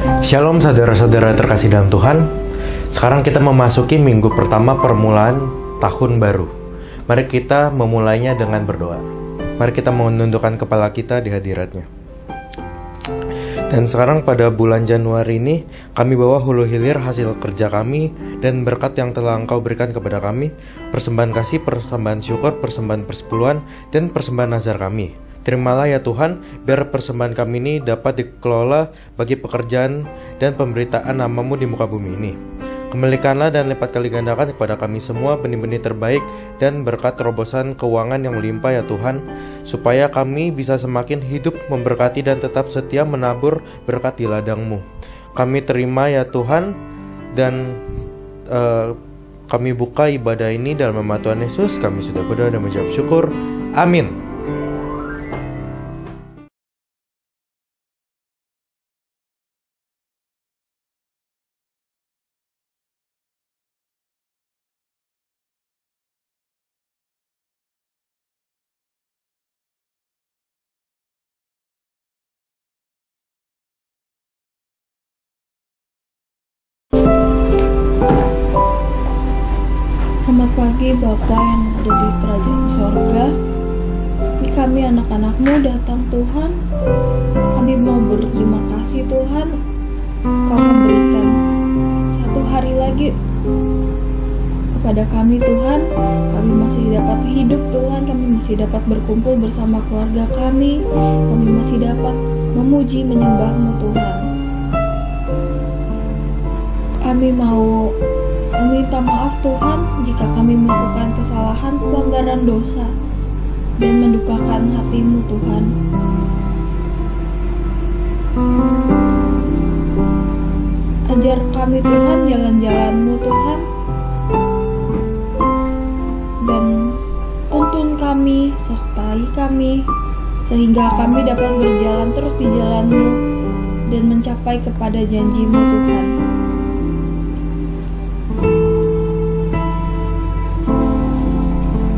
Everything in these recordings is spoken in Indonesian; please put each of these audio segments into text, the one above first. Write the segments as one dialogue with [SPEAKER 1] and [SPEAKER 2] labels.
[SPEAKER 1] Shalom saudara-saudara terkasih dalam Tuhan. Sekarang kita memasuki minggu pertama permulaan tahun baru. Mari kita memulainya dengan berdoa. Mari kita menundukkan kepala kita di hadiratnya. Dan sekarang pada bulan Januari ini, kami bawa hulu hilir hasil kerja kami dan berkat yang telah Engkau berikan kepada kami, persembahan kasih, persembahan syukur, persembahan persepuluhan, dan persembahan nazar kami. Terimalah ya Tuhan, biar persembahan kami ini dapat dikelola bagi pekerjaan dan pemberitaan nama-Mu di muka bumi ini. Kembalikanlah dan lipat kali gandakan kepada kami semua benih-benih terbaik dan berkat terobosan keuangan yang melimpah ya Tuhan, supaya kami bisa semakin hidup memberkati dan tetap setia menabur berkat di ladang-Mu. Kami terima ya Tuhan, dan kami buka ibadah ini dalam nama Tuhan Yesus. Kami sudah berdoa dan mengucap syukur. Amin.
[SPEAKER 2] Selamat pagi Bapa yang ada di kerajaan sorga. Ini kami anak-anak-Mu datang Tuhan. Kami mau berterima kasih Tuhan, Kau memberikan satu hari lagi kepada kami Tuhan. Kami masih dapat hidup Tuhan. Kami masih dapat berkumpul bersama keluarga kami. Kami masih dapat memuji menyembah-Mu Tuhan. Kami mau meminta maaf Tuhan jika kami melakukan kesalahan, pelanggaran dosa, dan mendukakan hati-Mu Tuhan. Ajar kami Tuhan jalan-jalan-Mu Tuhan, dan tuntun kami, sertai kami, sehingga kami dapat berjalan terus di jalan-Mu dan mencapai kepada janji-Mu Tuhan.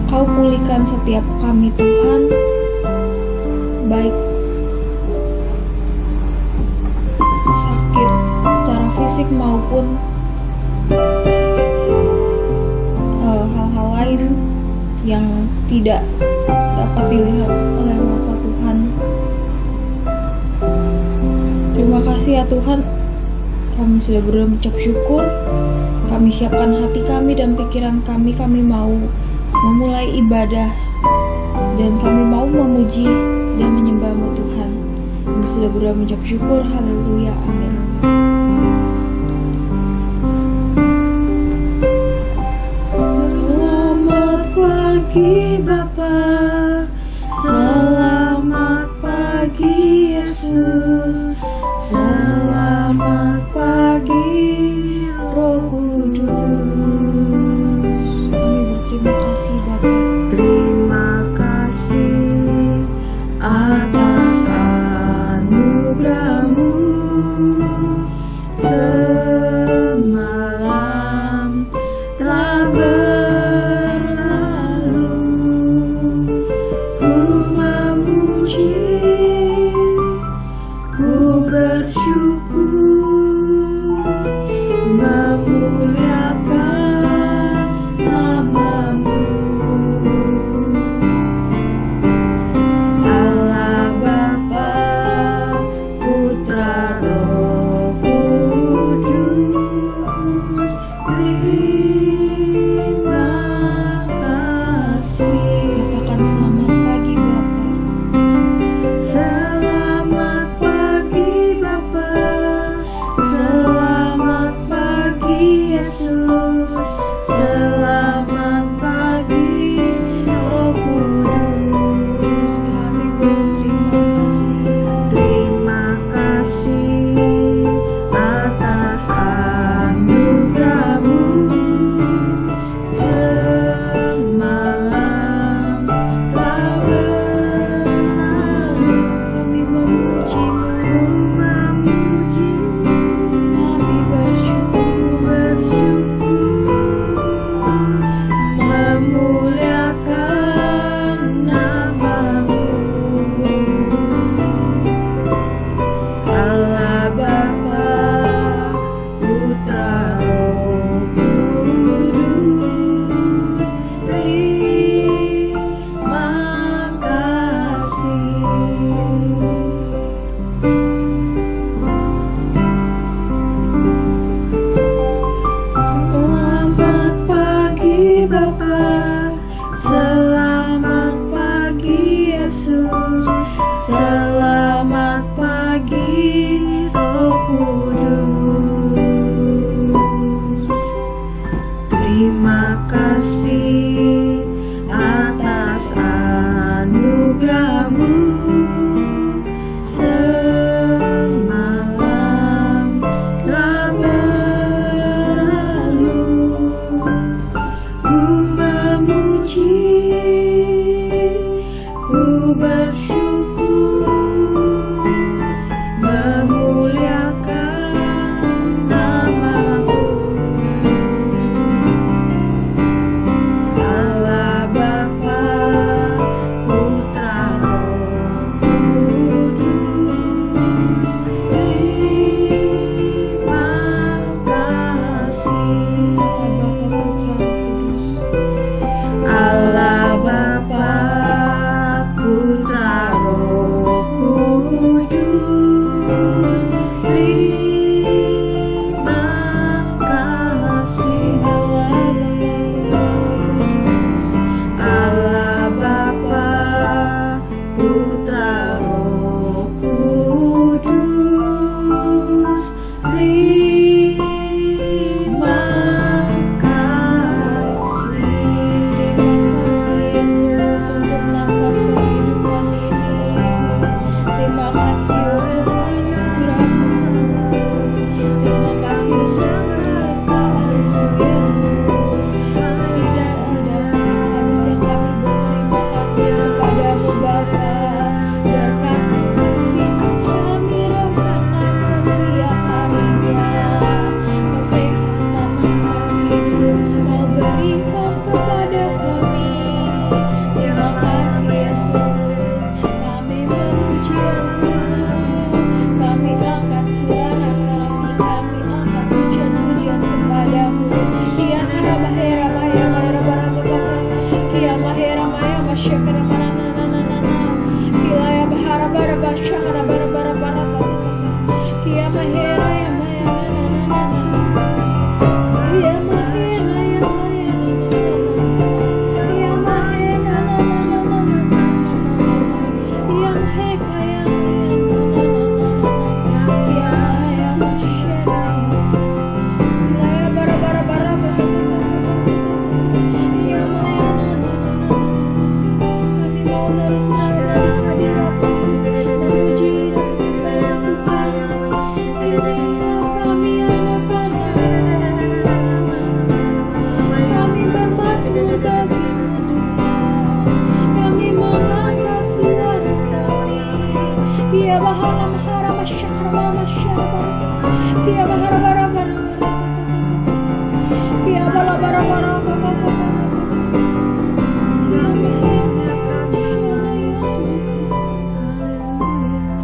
[SPEAKER 2] Kau pulihkan setiap kami Tuhan, baik sakit secara fisik maupun hal-hal lain yang tidak dapat dilihat oleh mata Tuhan. Terima kasih ya Tuhan, kami sudah berucap syukur. Kami siapkan hati kami dan pikiran kami. Kami mau memulai ibadah dan kami mau memuji dan menyembah-Mu Tuhan. Kami sudah berdoa mengucap syukur. Haleluya, amin. Selamat pagi Bapa, selamat pagi Yesus, selamat pagi Roh Kudus.
[SPEAKER 3] Terima kasih atas anugerah-Mu. Semalam telah berlalu, ku memuji, ku bersyukur, memuliakan nama-Mu. Allah Bapa, Putra, Roh Kudus.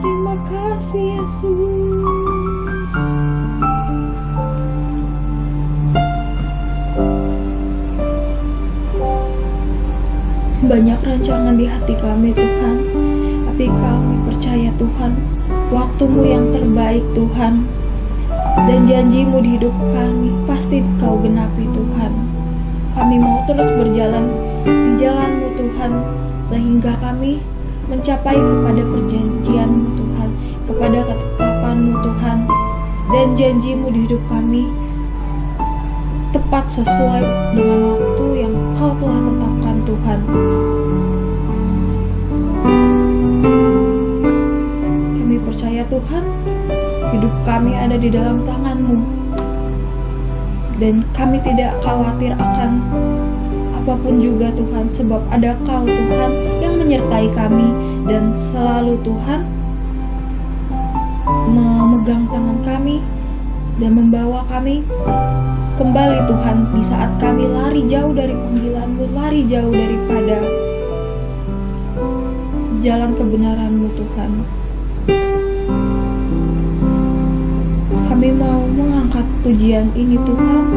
[SPEAKER 2] Terima kasih Yesus. Banyak rancangan di hati kami Tuhan, tapi kami percaya Tuhan, waktu-Mu yang terbaik Tuhan, dan janji-Mu di hidup kami pasti Kau genapi Tuhan. Kami mau terus berjalan di jalan-Mu Tuhan, sehingga kami mencapai kepada perjanjian-Mu Tuhan, kepada ketetapan-Mu Tuhan, dan janji-Mu di hidup kami tepat sesuai dengan waktu yang Kau telah tetapkan Tuhan. Kami percaya Tuhan, hidup kami ada di dalam tangan-Mu, dan kami tidak khawatir akan apapun juga Tuhan, sebab ada Kau Tuhan yang menyertai kami dan selalu Tuhan memegang tangan kami dan membawa kami kembali Tuhan di saat kami lari jauh dari panggilan-Mu, lari jauh daripada jalan kebenaran-Mu Tuhan. Kami mau mengangkat pujian ini Tuhan.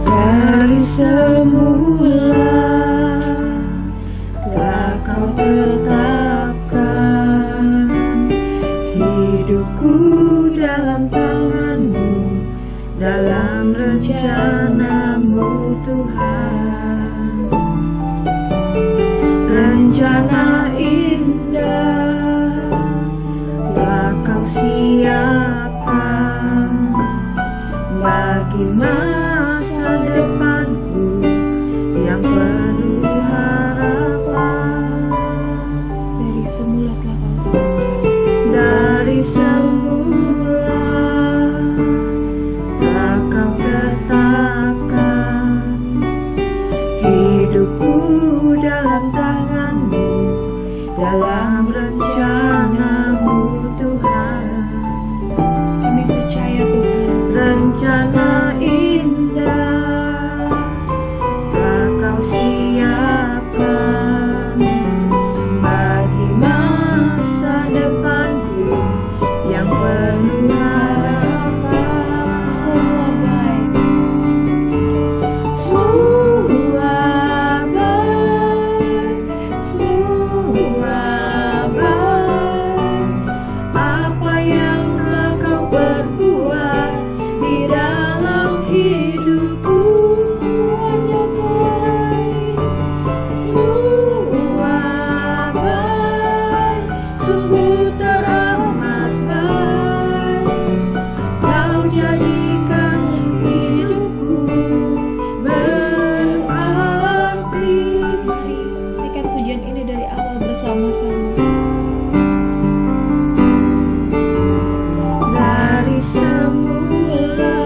[SPEAKER 3] Dari semula telah Kau tetapkan hidupku dalam tangan-Mu, dalam rencana-Mu Tuhan. Rencana indah telah Kau siapkan bagi masa depanku yang penuh harapan.
[SPEAKER 2] Dari semula telah Kau tetapkan.
[SPEAKER 3] Dari semula telah Kau tetapkan hidupku dalam tangan-Mu, dalam rencana-Mu Tuhan.
[SPEAKER 2] Kami percaya Tuhan,
[SPEAKER 3] Rencana indah telah Kau siapkan bagi masa depanku yang penuh harapan.
[SPEAKER 2] semua baik.
[SPEAKER 3] Semua baik, semua baik. Apa yang telah Kau perbuat di dalam hidupku, semuanya baik. Semua baik, sungguh teramat baik. Kau jadikan hidupku berarti.
[SPEAKER 2] Nyanyikan pujian ini dari awal bersama-sama.
[SPEAKER 3] Dari semula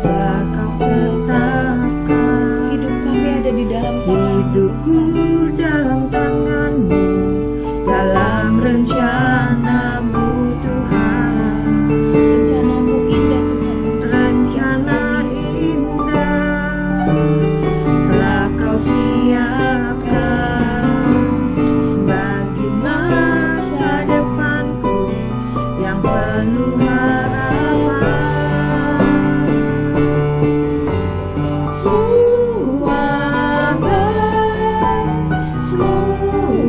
[SPEAKER 3] telah Kau tetapkan
[SPEAKER 2] Hidup kami ada di dalam tangan-Mu.
[SPEAKER 3] hidupku dalam tangan-Mu, dalam rencana-Mu Tuhan.
[SPEAKER 2] Rencana-Mu indah Tuhan.
[SPEAKER 3] Rencana indah telah Kau siapkan bagi masa depanku yang penuh harapan. Semua baik, semua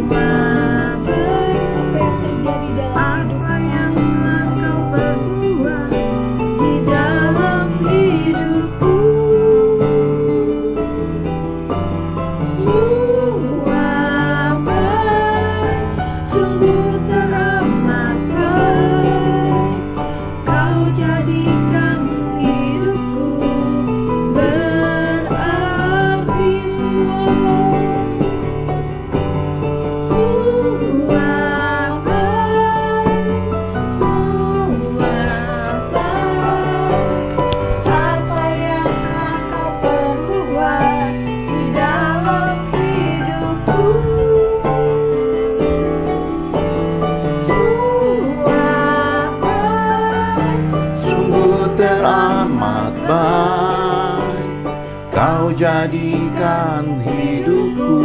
[SPEAKER 4] jadikan hidupku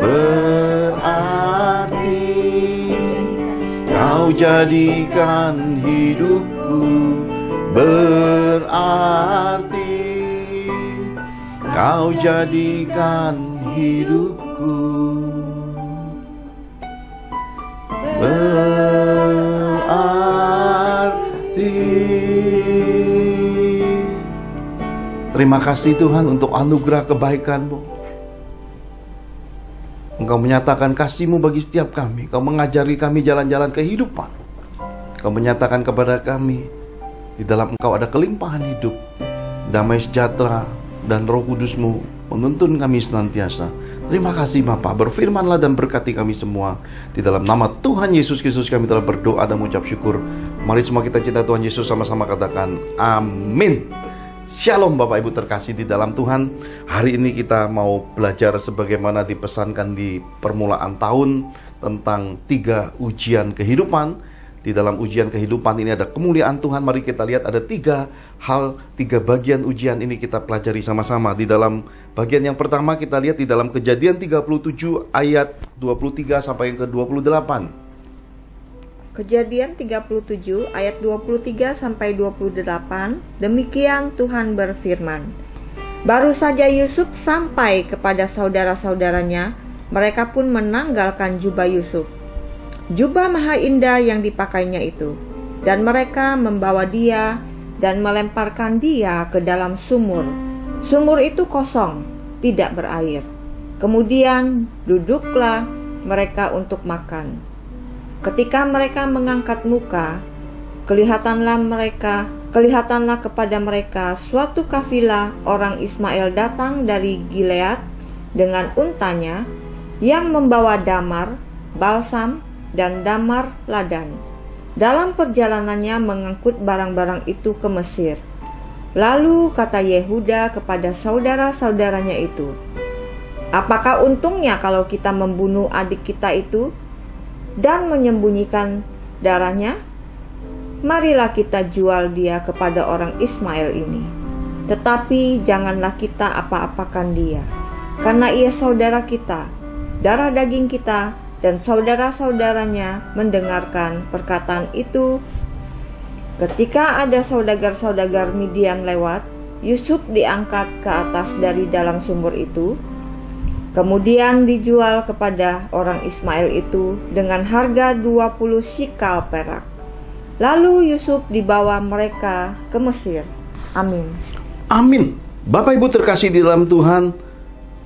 [SPEAKER 4] berarti. Kau jadikan hidupku berarti. Kau jadikan hidupku berarti. Terima kasih Tuhan untuk anugerah kebaikan-Mu. Engkau menyatakan kasih-Mu bagi setiap kami. Kau mengajari kami jalan-jalan kehidupan. Kau menyatakan kepada kami, di dalam Engkau ada kelimpahan hidup, damai sejahtera, dan Roh Kudus-Mu menuntun kami senantiasa. Terima kasih Bapa, berfirmanlah dan berkati kami semua. Di dalam nama Tuhan Yesus Kristus kami telah berdoa dan mengucap syukur. Mari semua kita cinta Tuhan Yesus sama-sama katakan amin. Shalom Bapak Ibu terkasih di dalam Tuhan. Hari ini kita mau belajar sebagaimana dipesankan di permulaan tahun tentang 3 ujian kehidupan. Di dalam ujian kehidupan ini ada kemuliaan Tuhan. Mari kita lihat ada 3 hal, 3 bagian ujian ini kita pelajari sama-sama. Di dalam bagian yang pertama kita lihat di dalam Kejadian 37 ayat 23 sampai yang ke-28.
[SPEAKER 3] Kejadian 37 ayat 23 sampai 28. Demikian Tuhan berfirman. Baru saja Yusuf sampai kepada saudara-saudaranya, mereka pun menanggalkan jubah Yusuf, jubah maha indah yang dipakainya itu, dan mereka membawa dia dan melemparkan dia ke dalam sumur. Sumur itu kosong, tidak berair. Kemudian duduklah mereka untuk makan. Ketika mereka mengangkat muka, kelihatanlah kepada mereka suatu kafilah orang Ismail datang dari Gilead dengan untanya yang membawa damar, balsam, dan damar ladan. Dalam perjalanannya mengangkut barang-barang itu ke Mesir. Lalu kata Yehuda kepada saudara-saudaranya itu, apakah untungnya kalau kita membunuh adik kita itu dan menyembunyikan darahnya? Marilah kita jual dia kepada orang Ismail ini. Tetapi janganlah kita apa-apakan dia, karena ia saudara kita, darah daging kita. Dan saudara-saudaranya mendengarkan perkataan itu. Ketika ada saudagar-saudagar Midian lewat, Yusuf diangkat ke atas dari dalam sumur itu, kemudian dijual kepada orang Ismail itu dengan harga 20 shikal perak. Lalu Yusuf dibawa mereka ke Mesir. Amin.
[SPEAKER 4] Amin. Bapak Ibu terkasih di dalam Tuhan,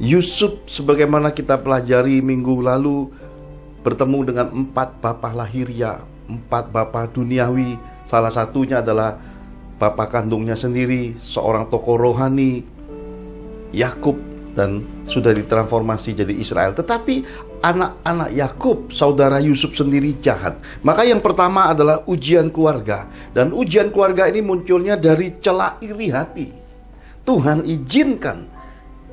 [SPEAKER 4] Yusuf sebagaimana kita pelajari minggu lalu bertemu dengan 4 bapa lahiriah, 4 bapa duniawi. Salah satunya adalah bapa kandungnya sendiri, seorang tokoh rohani, Yakub, dan sudah ditransformasi jadi Israel. Tetapi anak-anak Yakub, saudara Yusuf sendiri jahat. Maka yang pertama adalah ujian keluarga. Dan ujian keluarga ini munculnya dari celah iri hati. Tuhan izinkan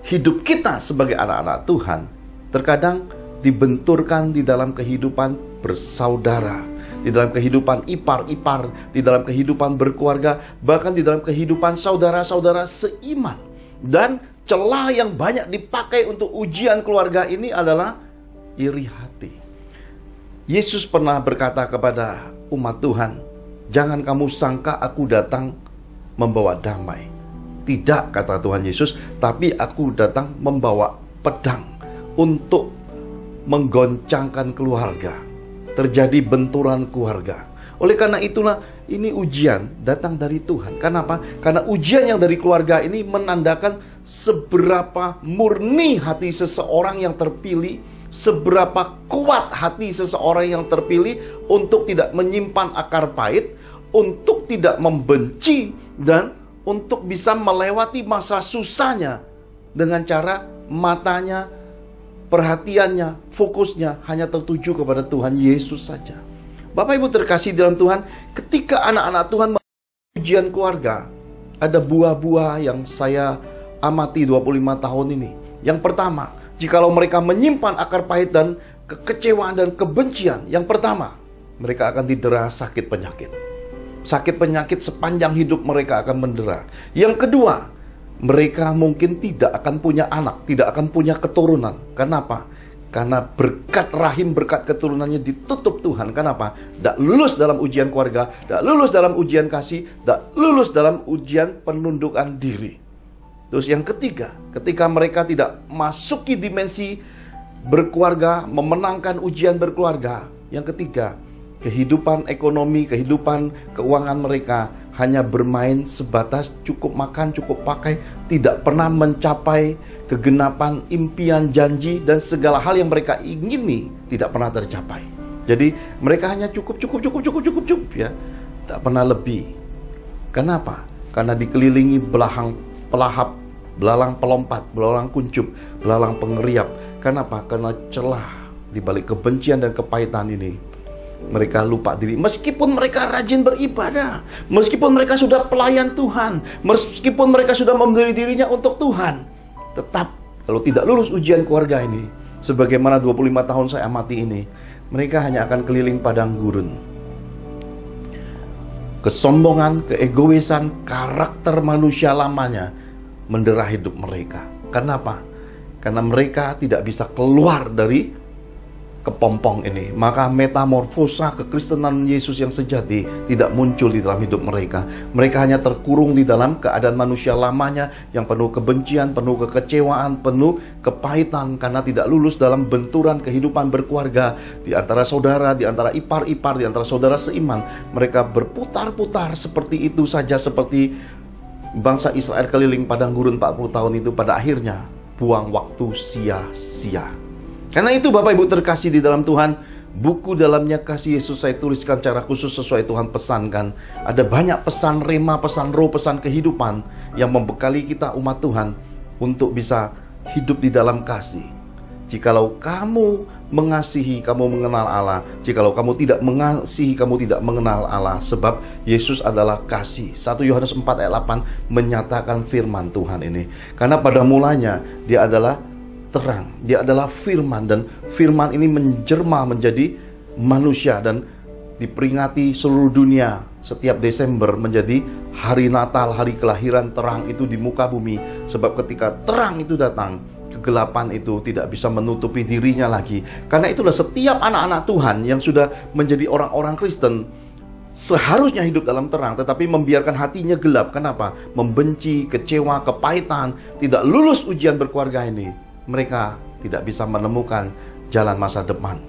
[SPEAKER 4] hidup kita sebagai anak-anak Tuhan terkadang dibenturkan di dalam kehidupan bersaudara, di dalam kehidupan ipar-ipar, di dalam kehidupan berkeluarga, bahkan di dalam kehidupan saudara-saudara seiman. Dan celah yang banyak dipakai untuk ujian keluarga ini adalah iri hati. Yesus pernah berkata kepada umat Tuhan, jangan kamu sangka aku datang membawa damai. Tidak, kata Tuhan Yesus, tapi aku datang membawa pedang untuk menggoncangkan keluarga. Terjadi benturan keluarga. Oleh karena itulah ini ujian datang dari Tuhan. Kenapa? Karena ujian yang dari keluarga ini menandakan seberapa murni hati seseorang yang terpilih, seberapa kuat hati seseorang yang terpilih untuk tidak menyimpan akar pahit, untuk tidak membenci, dan untuk bisa melewati masa susahnya dengan cara matanya, perhatiannya, fokusnya hanya tertuju kepada Tuhan Yesus saja. Bapak Ibu terkasih dalam Tuhan, ketika anak-anak Tuhan mengalami ujian keluarga, ada buah-buah yang saya amati 25 tahun ini. Yang pertama, jikalau mereka menyimpan akar pahit dan kekecewaan dan kebencian, yang pertama, mereka akan didera sakit penyakit. Sakit penyakit sepanjang hidup mereka akan mendera. Yang kedua, mereka mungkin tidak akan punya anak, tidak akan punya keturunan. Kenapa? Karena berkat rahim, berkat keturunannya ditutup Tuhan. Kenapa? Tidak lulus dalam ujian keluarga, tidak lulus dalam ujian kasih, tidak lulus dalam ujian penundukan diri. Terus yang ketiga, ketika mereka tidak masuki dimensi berkeluarga, memenangkan ujian berkeluarga. Yang ketiga, kehidupan ekonomi, kehidupan keuangan mereka hanya bermain sebatas cukup makan, cukup pakai, tidak pernah mencapai kegenapan impian, janji, dan segala hal yang mereka ingini tidak pernah tercapai. Jadi mereka hanya cukup ya, tidak pernah lebih. Kenapa? Karena dikelilingi belahang pelahap, belalang pelompat, belalang kuncup, belalang pengeriap. Kenapa? Karena celah di balik kebencian dan kepahitan ini. Mereka lupa diri, meskipun mereka rajin beribadah, meskipun mereka sudah pelayan Tuhan, meskipun mereka sudah memberi dirinya untuk Tuhan, tetap kalau tidak lulus ujian keluarga ini, sebagaimana 25 tahun saya amati ini, mereka hanya akan keliling padang gurun. Kesombongan, keegoisan, karakter manusia lamanya mendera hidup mereka. Kenapa? Karena mereka tidak bisa keluar dari kepompong ini. Maka metamorfosa kekristenan Yesus yang sejati tidak muncul di dalam hidup mereka. Mereka hanya terkurung di dalam keadaan manusia lamanya yang penuh kebencian, penuh kekecewaan, penuh kepahitan karena tidak lulus dalam benturan kehidupan berkeluarga di antara saudara, di antara ipar-ipar, di antara saudara seiman. Mereka berputar-putar seperti itu saja, seperti bangsa Israel keliling padang gurun 40 tahun itu, pada akhirnya buang waktu sia-sia. Karena itu Bapak Ibu terkasih di dalam Tuhan, buku dalamnya kasih Yesus saya tuliskan secara khusus sesuai Tuhan pesankan. Ada banyak pesan rema, pesan roh, pesan kehidupan yang membekali kita umat Tuhan untuk bisa hidup di dalam kasih. Jikalau kamu mengasihi, kamu mengenal Allah. Jikalau kamu tidak mengasihi, kamu tidak mengenal Allah. Sebab Yesus adalah kasih. 1 Yohanes 4 ayat 8 menyatakan firman Tuhan ini. Karena pada mulanya dia adalah terang, dia adalah firman, dan firman ini menjelma menjadi manusia dan diperingati seluruh dunia setiap Desember menjadi hari Natal, hari kelahiran terang itu di muka bumi. Sebab ketika terang itu datang, kegelapan itu tidak bisa menutupi dirinya lagi. Karena itulah setiap anak-anak Tuhan yang sudah menjadi orang-orang Kristen seharusnya hidup dalam terang, tetapi membiarkan hatinya gelap. Kenapa? Membenci, kecewa, kepahitan, tidak lulus ujian berkeluarga ini. Mereka tidak bisa menemukan jalan masa depan.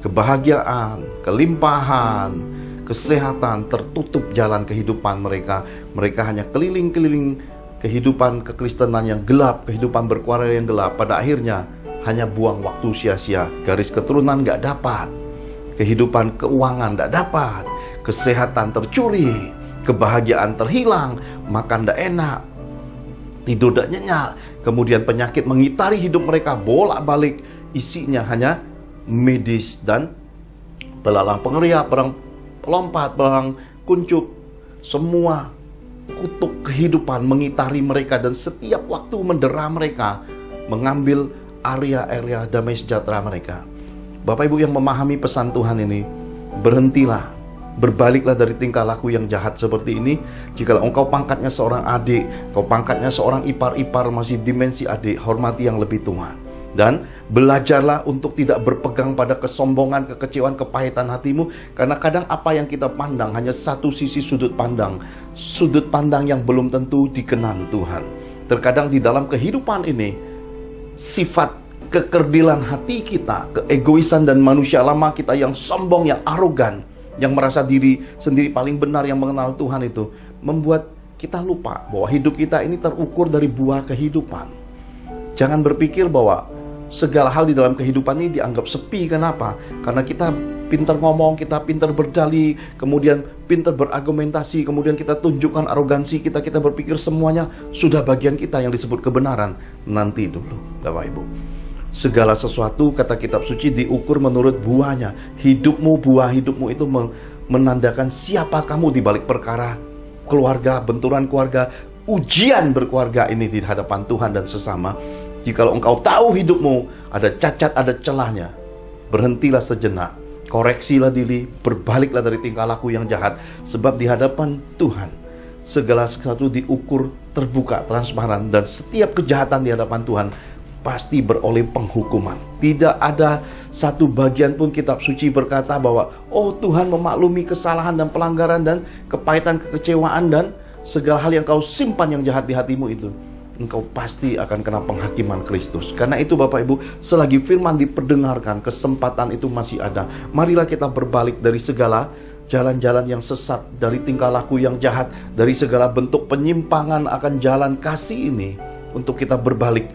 [SPEAKER 4] Kebahagiaan, kelimpahan, kesehatan, tertutup jalan kehidupan mereka. Mereka hanya keliling-keliling kehidupan kekristenan yang gelap, kehidupan berkeluarga yang gelap. Pada akhirnya hanya buang waktu sia-sia. Garis keturunan gak dapat, kehidupan keuangan gak dapat, kesehatan tercuri, kebahagiaan terhilang, makan gak enak, tidur gak nyenyak. Kemudian penyakit mengitari hidup mereka, bolak-balik isinya hanya medis dan belalang pengeriap, belalang pelompat, belalang kuncup. Semua kutuk kehidupan mengitari mereka dan setiap waktu mendera mereka, mengambil area-area damai sejahtera mereka. Bapak Ibu yang memahami pesan Tuhan ini, berhentilah, berbaliklah dari tingkah laku yang jahat seperti ini. Jikalau engkau pangkatnya seorang adik, kau pangkatnya seorang ipar-ipar, masih dimensi adik, hormati yang lebih tua. Dan belajarlah untuk tidak berpegang pada kesombongan, kekecewaan, kepahitan hatimu. Karena kadang apa yang kita pandang hanya satu sisi sudut pandang yang belum tentu dikenan Tuhan. Terkadang di dalam kehidupan ini, sifat kekerdilan hati kita, keegoisan dan manusia lama kita yang sombong, yang arogan, yang merasa diri sendiri paling benar, yang mengenal Tuhan itu, membuat kita lupa bahwa hidup kita ini terukur dari buah kehidupan. Jangan berpikir bahwa segala hal di dalam kehidupan ini dianggap sepi. Kenapa? Karena kita pintar ngomong, kita pintar berdalih, kemudian pintar berargumentasi, kemudian kita tunjukkan arogansi kita, kita berpikir semuanya sudah bagian kita yang disebut kebenaran. Nanti dulu, Bapak Ibu. Segala sesuatu, kata kitab suci, diukur menurut buahnya. Hidupmu, buah hidupmu itu menandakan siapa kamu di balik perkara keluarga, benturan keluarga, ujian berkeluarga ini di hadapan Tuhan dan sesama. Jikalau engkau tahu hidupmu ada cacat, ada celahnya, berhentilah sejenak, koreksilah diri, berbaliklah dari tingkah laku yang jahat. Sebab di hadapan Tuhan, segala sesuatu diukur terbuka, transparan, dan setiap kejahatan di hadapan Tuhan pasti beroleh penghukuman. Tidak ada satu bagian pun kitab suci berkata bahwa oh, Tuhan memaklumi kesalahan dan pelanggaran dan kepahitan, kekecewaan dan segala hal yang kau simpan yang jahat di hatimu itu. Engkau pasti akan kena penghakiman Kristus. Karena itu Bapak Ibu, selagi firman diperdengarkan, kesempatan itu masih ada. Marilah kita berbalik dari segala jalan-jalan yang sesat, dari tingkah laku yang jahat, dari segala bentuk penyimpangan akan jalan kasih ini, untuk kita berbalik,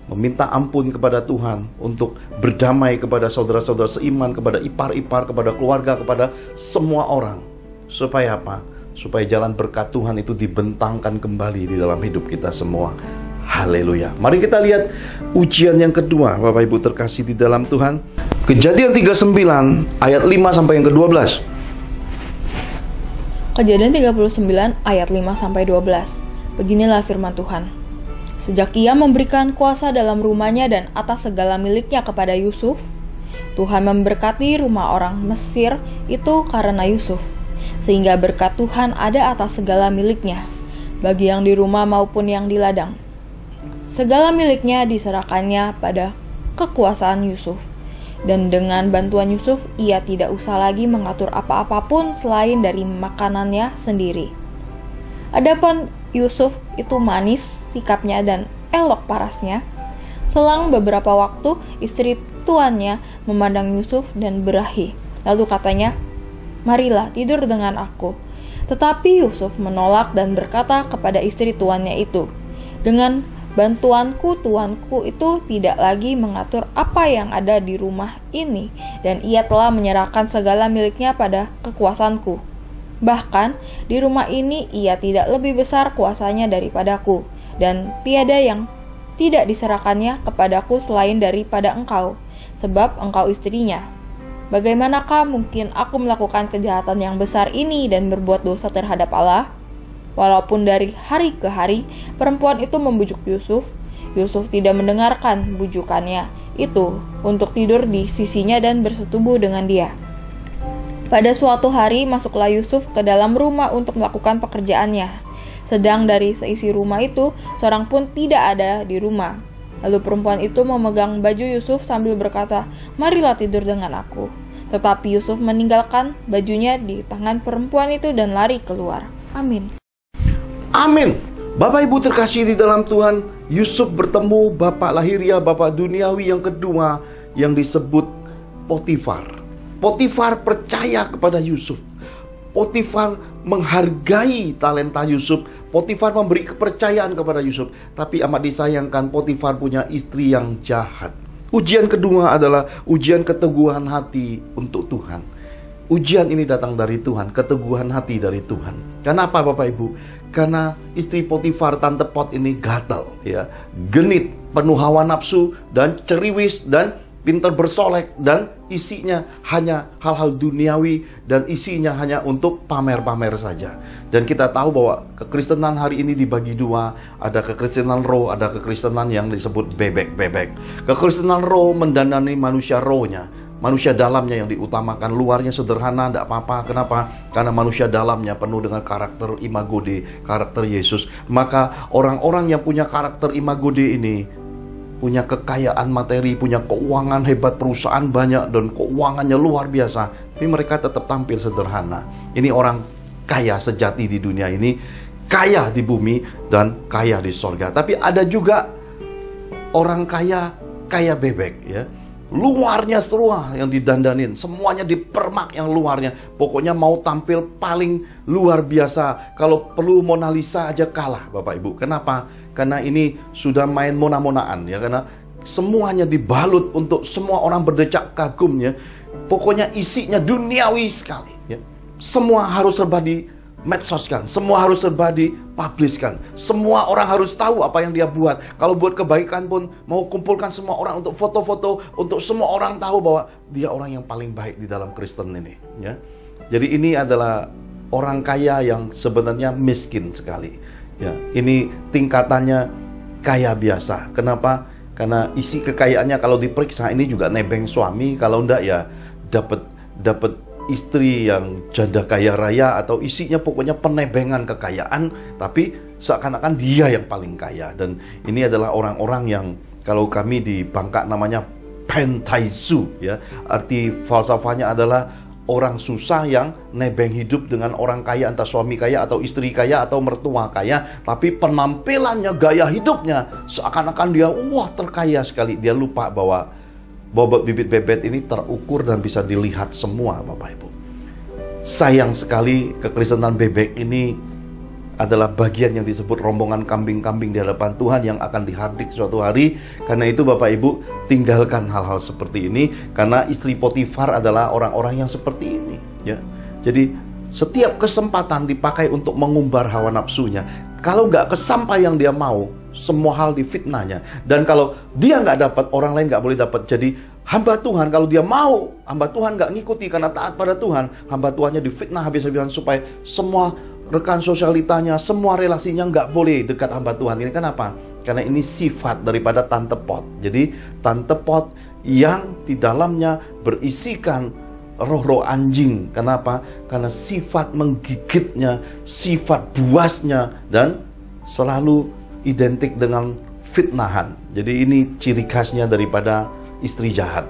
[SPEAKER 4] meminta ampun kepada Tuhan, untuk berdamai kepada saudara-saudara seiman, kepada ipar-ipar, kepada keluarga, kepada semua orang. Supaya apa? Supaya jalan berkat Tuhan itu dibentangkan kembali di dalam hidup kita semua. Haleluya. Mari kita lihat ujian yang kedua, Bapak Ibu terkasih di dalam Tuhan. Kejadian 39 ayat 5 sampai yang ke-12.
[SPEAKER 2] Kejadian 39 ayat 5 sampai 12. Beginilah firman Tuhan. Sejak ia memberikan kuasa dalam rumahnya dan atas segala miliknya kepada Yusuf, Tuhan memberkati rumah orang Mesir itu karena Yusuf, sehingga berkat Tuhan ada atas segala miliknya, bagi yang di rumah maupun yang di ladang. Segala miliknya diserahkannya pada kekuasaan Yusuf, dan dengan bantuan Yusuf ia tidak usah lagi mengatur apa-apapun selain dari makanannya sendiri. Adapun Yusuf itu manis sikapnya dan elok parasnya. Selang beberapa waktu istri tuannya memandang Yusuf dan berahi. Lalu katanya, "Marilah tidur dengan aku." Tetapi Yusuf menolak dan berkata kepada istri tuannya itu, "Dengan bantuanku tuanku itu tidak lagi mengatur apa yang ada di rumah ini, dan ia telah menyerahkan segala miliknya pada kekuasaanku. Bahkan di rumah ini ia tidak lebih besar kuasanya daripadaku, dan tiada yang tidak diserahkannya kepadaku selain daripada engkau, sebab engkau istrinya. Bagaimanakah mungkin aku melakukan kejahatan yang besar ini dan berbuat dosa terhadap Allah?" Walaupun dari hari ke hari perempuan itu membujuk Yusuf, Yusuf tidak mendengarkan bujukannya itu untuk tidur di sisinya dan bersetubuh dengan dia. Pada suatu hari masuklah Yusuf ke dalam rumah untuk melakukan pekerjaannya. Sedang dari seisi rumah itu seorang pun tidak ada di rumah. Lalu perempuan itu memegang baju Yusuf sambil berkata, "Marilah tidur dengan aku." Tetapi Yusuf meninggalkan bajunya di tangan perempuan itu dan lari keluar. Amin.
[SPEAKER 4] Amin. Bapak Ibu terkasih di dalam Tuhan, Yusuf bertemu bapak lahiriah, bapak duniawi yang kedua yang disebut Potifar. Potifar percaya kepada Yusuf. Potifar menghargai talenta Yusuf. Potifar memberi kepercayaan kepada Yusuf. Tapi amat disayangkan Potifar punya istri yang jahat. Ujian kedua adalah ujian keteguhan hati untuk Tuhan. Ujian ini datang dari Tuhan, keteguhan hati dari Tuhan. Kenapa Bapak Ibu? Karena istri Potifar, tante Pot ini gatal, ya, genit, penuh hawa nafsu dan ceriwis dan pintar bersolek, dan isinya hanya hal-hal duniawi dan isinya hanya untuk pamer-pamer saja. Dan kita tahu bahwa kekristenan hari ini dibagi dua, ada kekristenan roh, ada kekristenan yang disebut bebek-bebek. Kekristenan roh mendandani manusia rohnya, manusia dalamnya yang diutamakan, luarnya sederhana, tidak apa-apa. Kenapa? Karena manusia dalamnya penuh dengan karakter imago Dei, karakter Yesus. Maka orang-orang yang punya karakter imago Dei ini punya kekayaan materi, punya keuangan hebat, perusahaan banyak, dan keuangannya luar biasa, tapi mereka tetap tampil sederhana. Ini orang kaya sejati di dunia ini, kaya di bumi dan kaya di sorga. Tapi ada juga orang kaya, kaya bebek, ya. Luarnya semua yang didandanin, semuanya dipermak yang luarnya. Pokoknya mau tampil paling luar biasa. Kalau perlu Mona Lisa aja kalah, Bapak Ibu. Kenapa? Karena ini sudah main mona-monaan, ya. Karena semuanya dibalut untuk semua orang berdecak kagumnya. Pokoknya isinya duniawi sekali, ya. Semua harus serba di medsoskan, semua harus serba dipublishkan, semua orang harus tahu apa yang dia buat. Kalau buat kebaikan pun mau kumpulkan semua orang untuk foto-foto, untuk semua orang tahu bahwa dia orang yang paling baik di dalam Kristen ini, ya. Jadi ini adalah orang kaya yang sebenarnya miskin sekali, ya. Ini tingkatannya kaya biasa. Kenapa? Karena isi kekayaannya kalau diperiksa ini juga nebeng suami, kalau enggak ya dapat istri yang janda kaya raya atau isinya pokoknya penebengan kekayaan, tapi seakan-akan dia yang paling kaya. Dan ini adalah orang-orang yang kalau kami di Bangka namanya pentaizu, ya. Arti falsafahnya adalah orang susah yang nebeng hidup dengan orang kaya, entah suami kaya atau istri kaya atau mertua kaya, tapi penampilannya, gaya hidupnya seakan-akan dia wah terkaya sekali. Dia lupa bahwa bobot bibit bebet ini terukur dan bisa dilihat semua, Bapak Ibu. Sayang sekali kekristenan bebek ini adalah bagian yang disebut rombongan kambing-kambing di hadapan Tuhan yang akan dihardik suatu hari. Karena itu Bapak Ibu, tinggalkan hal-hal seperti ini, karena istri Potifar adalah orang-orang yang seperti ini, ya. Jadi setiap kesempatan dipakai untuk mengumbar hawa nafsunya. Kalau nggak kesampai yang dia mau, semua hal difitnahnya. Dan kalau dia nggak dapat, orang lain nggak boleh dapat. Jadi hamba Tuhan, kalau dia mau, hamba Tuhan nggak ngikuti karena taat pada Tuhan, hamba Tuhannya difitnah habis-habisan supaya semua rekan sosialitanya, semua relasinya nggak boleh dekat hamba Tuhan. Ini kenapa? Karena ini sifat daripada tante pot. Jadi tante pot yang di dalamnya berisikan roh-roh anjing. Kenapa? Karena sifat menggigitnya, sifat buasnya, dan selalu identik dengan fitnahan. Jadi ini ciri khasnya daripada istri jahat,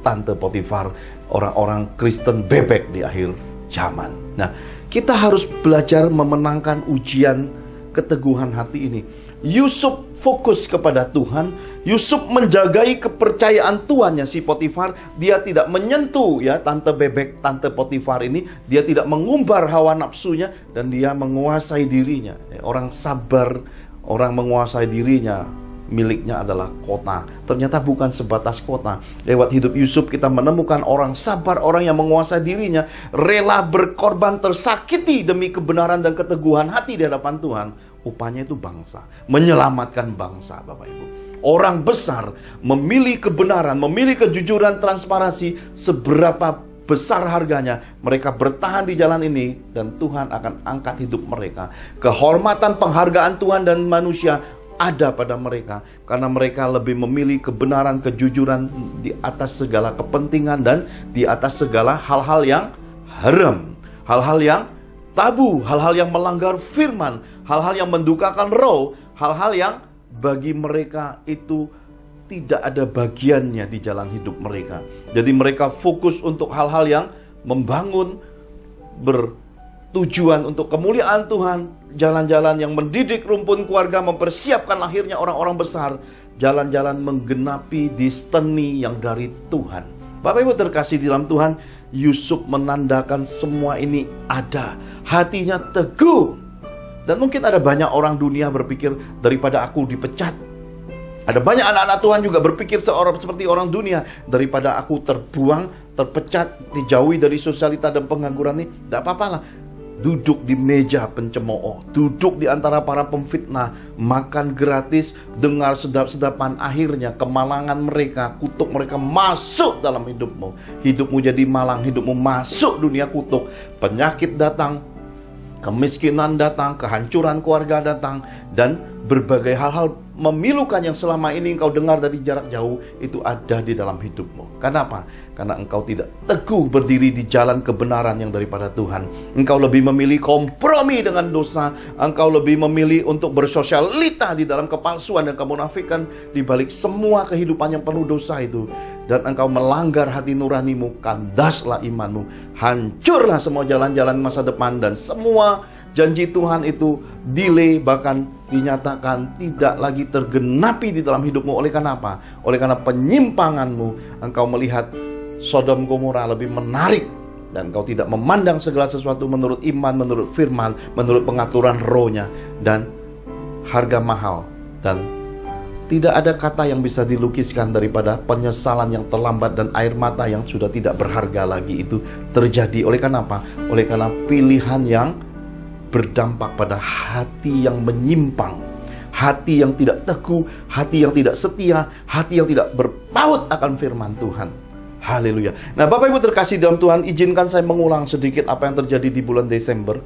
[SPEAKER 4] tante Potifar, orang-orang Kristen bebek di akhir zaman. Nah, kita harus belajar memenangkan ujian keteguhan hati ini. Yusuf fokus kepada Tuhan. Yusuf menjagai kepercayaan tuannya si Potifar. Dia tidak menyentuh ya tante bebek, tante Potifar ini. Dia tidak mengumbar hawa nafsunya dan dia menguasai dirinya. Orang sabar, orang menguasai dirinya, miliknya adalah kota. Ternyata bukan sebatas kota. Lewat hidup Yusuf kita menemukan orang sabar, orang yang menguasai dirinya, rela berkorban, tersakiti demi kebenaran dan keteguhan hati di hadapan Tuhan. Upahnya itu bangsa, menyelamatkan bangsa, Bapak Ibu. Orang besar memilih kebenaran, memilih kejujuran, transparansi, seberapa besar harganya mereka bertahan di jalan ini, dan Tuhan akan angkat hidup mereka. Kehormatan, penghargaan Tuhan dan manusia ada pada mereka karena mereka lebih memilih kebenaran, kejujuran di atas segala kepentingan dan di atas segala hal-hal yang haram, hal-hal yang tabu, hal-hal yang melanggar firman, hal-hal yang mendukakan roh, hal-hal yang bagi mereka itu tidak ada bagiannya di jalan hidup mereka. Jadi mereka fokus untuk hal-hal yang membangun, bertujuan untuk kemuliaan Tuhan, jalan-jalan yang mendidik rumpun keluarga, mempersiapkan lahirnya orang-orang besar, jalan-jalan menggenapi destiny yang dari Tuhan. Bapak Ibu terkasih di dalam Tuhan, Yusuf menandakan semua ini ada. Hatinya teguh. Dan mungkin ada banyak orang dunia berpikir, daripada aku dipecat. Ada banyak anak-anak Tuhan juga berpikir seperti orang dunia, daripada aku terbuang, terpecat, dijauhi dari sosialita dan pengangguran ini, tidak apa-apa lah. Duduk di meja pencemooh, duduk di antara para pemfitnah, makan gratis, dengar sedap-sedapan, akhirnya kemalangan mereka, kutuk mereka masuk dalam hidupmu. Hidupmu jadi malang, hidupmu masuk dunia kutuk. Penyakit datang, kemiskinan datang, kehancuran keluarga datang, dan berbagai hal-hal memilukan yang selama ini engkau dengar dari jarak jauh itu ada di dalam hidupmu. Kenapa? Karena engkau tidak teguh berdiri di jalan kebenaran yang daripada Tuhan. Engkau lebih memilih kompromi dengan dosa. Engkau lebih memilih untuk bersosialita di dalam kepalsuan dan kemunafikan di balik semua kehidupan yang penuh dosa itu. Dan engkau melanggar hati nuranimu, kandaslah imanmu, hancurlah semua jalan-jalan masa depan, dan semua janji Tuhan itu delay, bahkan dinyatakan tidak lagi tergenapi di dalam hidupmu. Oleh karena apa? Oleh karena penyimpanganmu, engkau melihat Sodom Gomora lebih menarik, dan engkau tidak memandang segala sesuatu menurut iman, menurut firman, menurut pengaturan rohnya, dan harga mahal. Dan tidak ada kata yang bisa dilukiskan daripada penyesalan yang terlambat dan air mata yang sudah tidak berharga lagi itu terjadi. Oleh karena apa? Oleh karena pilihan yang berdampak pada hati yang menyimpang, hati yang tidak teguh, hati yang tidak setia, hati yang tidak berpaut akan firman Tuhan. Haleluya. Nah, Bapak Ibu terkasih dalam Tuhan, izinkan saya mengulang sedikit apa yang terjadi di bulan Desember.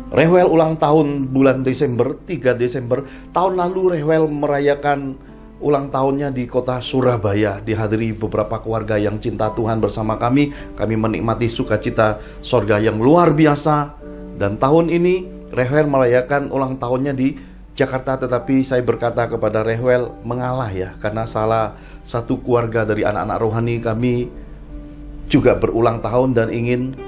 [SPEAKER 4] Rewel ulang tahun bulan Desember, 3 Desember. Tahun lalu Rewel merayakan ulang tahunnya di kota Surabaya, dihadiri beberapa keluarga yang cinta Tuhan bersama kami. Kami menikmati sukacita sorga yang luar biasa. Dan tahun ini Rehwel merayakan ulang tahunnya di Jakarta, tetapi saya berkata kepada Rehwel, mengalah ya, karena salah satu keluarga dari anak-anak rohani kami juga berulang tahun dan ingin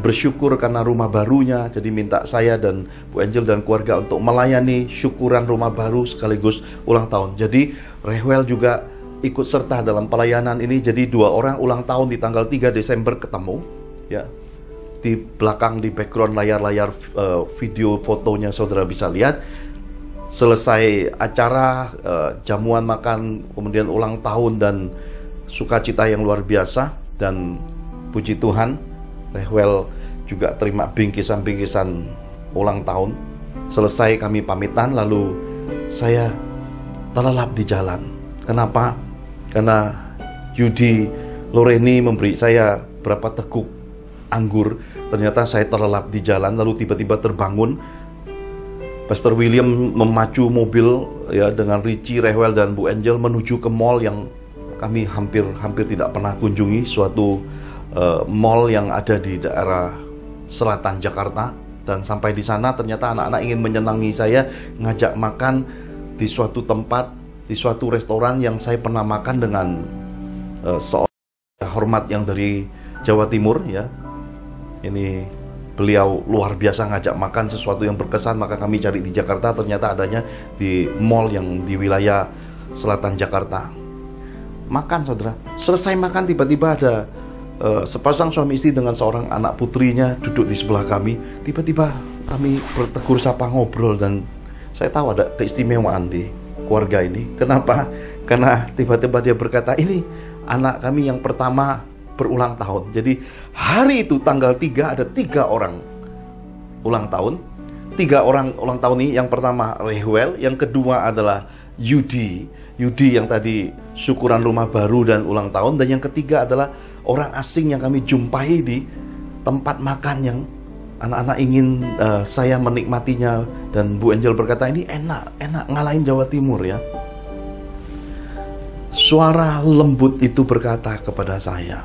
[SPEAKER 4] bersyukur karena rumah barunya. Jadi minta saya dan Bu Angel dan keluarga untuk melayani syukuran rumah baru sekaligus ulang tahun. Jadi Rehwel juga ikut serta dalam pelayanan ini. Jadi 2 orang ulang tahun di tanggal 3 Desember ketemu ya. Di belakang, di background layar-layar video fotonya saudara bisa lihat. Selesai acara, jamuan makan, kemudian ulang tahun dan sukacita yang luar biasa. Dan puji Tuhan, Rehwel juga terima bingkisan-bingkisan ulang tahun. Selesai kami pamitan, lalu saya terlelap di jalan. Kenapa? Karena Yudi Loreni memberi saya berapa teguk anggur. Ternyata saya terlelap di jalan, lalu tiba-tiba terbangun. Pastor William memacu mobil ya dengan Richie, Rehwel dan Bu Angel menuju ke mall yang kami hampir tidak pernah kunjungi, suatu mall yang ada di daerah selatan Jakarta. Dan sampai di sana ternyata anak-anak ingin menyenangi saya, ngajak makan di suatu tempat, di suatu restoran yang saya pernah makan dengan seorang hormat yang dari Jawa Timur ya. Ini beliau luar biasa ngajak makan sesuatu yang berkesan, maka kami cari di Jakarta, ternyata adanya di mall yang di wilayah selatan Jakarta. Makan saudara, selesai makan tiba-tiba ada sepasang suami istri dengan seorang anak putrinya duduk di sebelah kami. Tiba-tiba kami bertegur sapa, ngobrol, dan saya tahu ada keistimewaan di keluarga ini. Kenapa? Karena tiba-tiba dia berkata, ini anak kami yang pertama berulang tahun. Jadi hari itu tanggal 3 ada 3 orang ulang tahun. 3 orang ulang tahun ini, yang pertama Rehwel, yang kedua adalah Yudi yang tadi syukuran rumah baru dan ulang tahun, dan yang ketiga adalah orang asing yang kami jumpai di tempat makan yang anak-anak ingin saya menikmatinya. Dan Bu Angel berkata, ini enak ngalahin Jawa Timur ya. Suara lembut itu berkata kepada saya,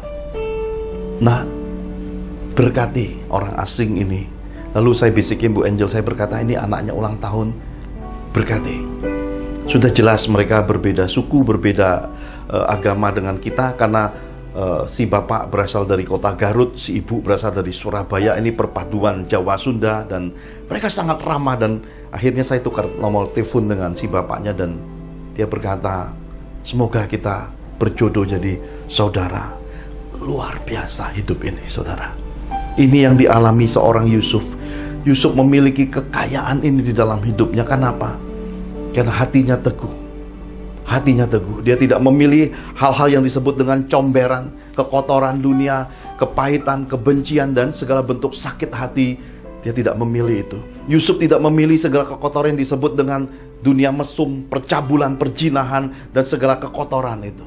[SPEAKER 4] nah, berkati orang asing ini. Lalu saya bisikin Bu Angel, saya berkata, ini anaknya ulang tahun, berkati. Sudah jelas mereka berbeda suku, berbeda agama dengan kita, karena si bapak berasal dari kota Garut, si ibu berasal dari Surabaya. Ini perpaduan Jawa Sunda, dan mereka sangat ramah. Dan akhirnya saya tukar nomor telepon dengan si bapaknya, dan dia berkata, semoga kita berjodoh jadi saudara. Luar biasa hidup ini saudara. Ini yang dialami seorang Yusuf. Yusuf memiliki kekayaan ini di dalam hidupnya. Kenapa? Karena hatinya teguh. Hatinya teguh. Dia tidak memilih hal-hal yang disebut dengan comberan, kekotoran dunia, kepahitan, kebencian, dan segala bentuk sakit hati. Dia tidak memilih itu. Yusuf tidak memilih segala kekotoran yang disebut dengan dunia mesum, percabulan, perjinahan, dan segala kekotoran itu.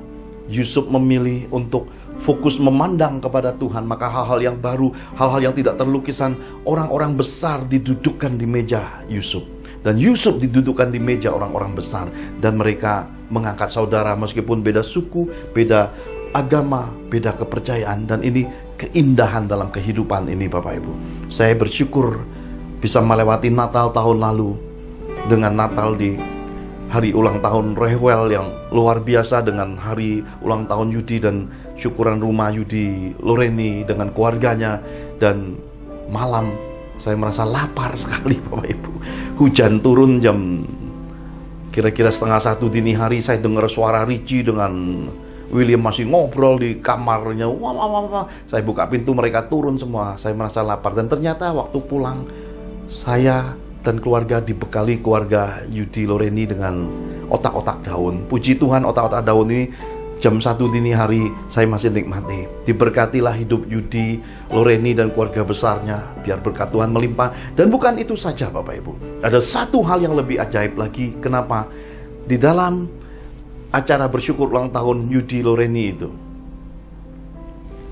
[SPEAKER 4] Yusuf memilih untuk fokus memandang kepada Tuhan. Maka hal-hal yang baru, hal-hal yang tidak terlukisan, orang-orang besar didudukkan di meja Yusuf. Dan Yusuf didudukkan di meja orang-orang besar. Dan mereka mengangkat saudara meskipun beda suku, beda agama, beda kepercayaan. Dan ini keindahan dalam kehidupan ini Bapak Ibu. Saya bersyukur bisa melewati Natal tahun lalu dengan Natal di hari ulang tahun Rehwel yang luar biasa, dengan hari ulang tahun Yudi dan syukuran rumah Yudi Loreni dengan keluarganya. Dan malam saya merasa lapar sekali Bapak Ibu. Hujan turun jam kira-kira 12:30 dini hari. Saya dengar suara Richie dengan William masih ngobrol di kamarnya. Wah. Saya buka pintu, mereka turun semua. Saya merasa lapar. Dan ternyata waktu pulang, saya dan keluarga dibekali keluarga Yudi Loreni dengan otak-otak daun. Puji Tuhan, otak-otak daun ini jam 1 dini hari saya masih nikmati. Diberkatilah hidup Yudi Loreni dan keluarga besarnya. Biar berkat Tuhan melimpah. Dan bukan itu saja Bapak Ibu. Ada satu hal yang lebih ajaib lagi. Kenapa? Di dalam acara bersyukur ulang tahun Yudi Loreni itu